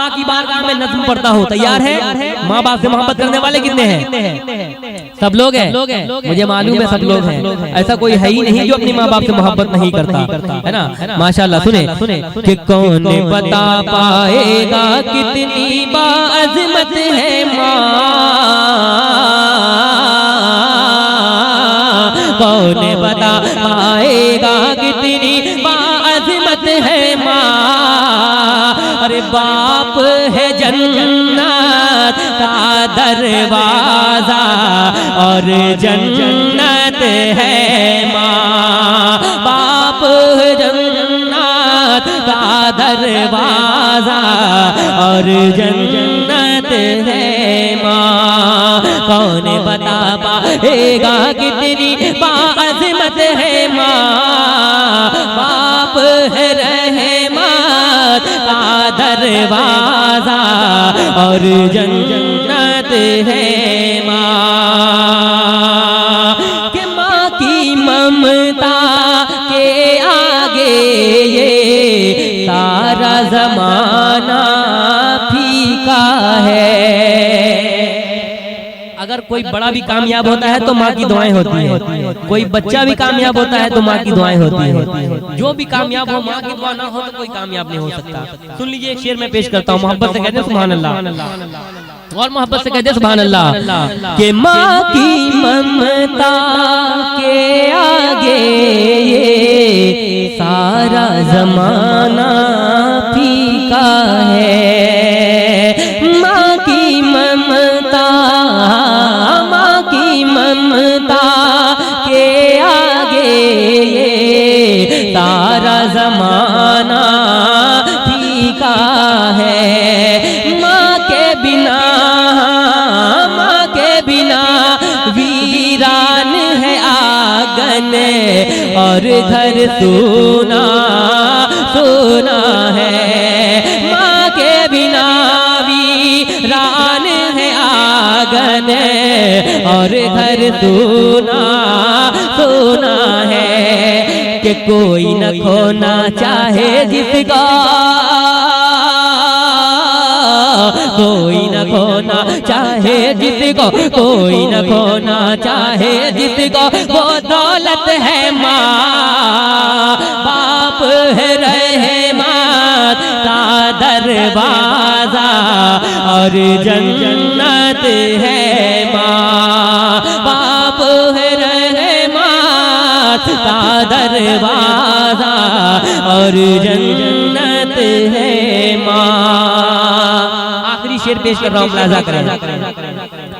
माँ की बारगाह में नज़्म पढ़ता हूँ, तैयार है? माँ बाप से मोहब्बत करने वाले कितने हैं? सब लोग हैं, मुझे मालूम है सब लोग हैं। ऐसा कोई है ही नहीं जो अपनी माँ बाप से मोहब्बत नहीं करता, है ना? माशाल्लाह। सुने कि कौन बता पाएगा कितनी बाअज़मत है माँ, कौन बता पाएगा कितनी बाअज़मत है माँ। अरे बाप है जन्नत का दरवाजा और जन्नत है माँ, बाप है जन्नत का दरवाजा और जन्नत है माँ। कौन बता पाएगा कितनी बाअज़मत है माँ, बाप है रहमत का दरवाजा और जन्नत है माँ। कि माँ की ममता के आगे ये सारा ज़माना फीका है। अगर कोई बड़ा भी कामयाब होता है तो माँ की दुआएं होती हैं, कोई बच्चा भी कामयाब होता है तो माँ की दुआएं होती हैं। जो भी कामयाब हो, माँ की दुआ ना हो तो कोई कामयाब नहीं हो सकता। सुन लीजिए, एक शेर में पेश करता हूँ, मोहब्बत से कहते हैं सुभान अल्लाह, और मोहब्बत से कहते हैं सुभान अल्लाह। कि माँ की ममता के आगे ये सारा ज़माना फीका है। माँ की ममता, माँ की ममता के आगे ये सारा ज़माना फीका है। माँ के बिना, माँ के बिना वीरान है आंगन और घर सूना सूना है। माँ के बिना वीरान है आंगन और घर सूना सूना है। कि कोई न खोना चाहे जिसका, कोई न खोना चाहे जिसको, कोई न खोना चाहे जिसको, वो दौलत है माँ। बाप है रहमत का दरवाजा और जन्नत है माँ, बाप है रहमत का दरवाजा और जन्नत है माँ। आखिरी शेर पेश कर रहा हूँ, मुलाज़ा करें।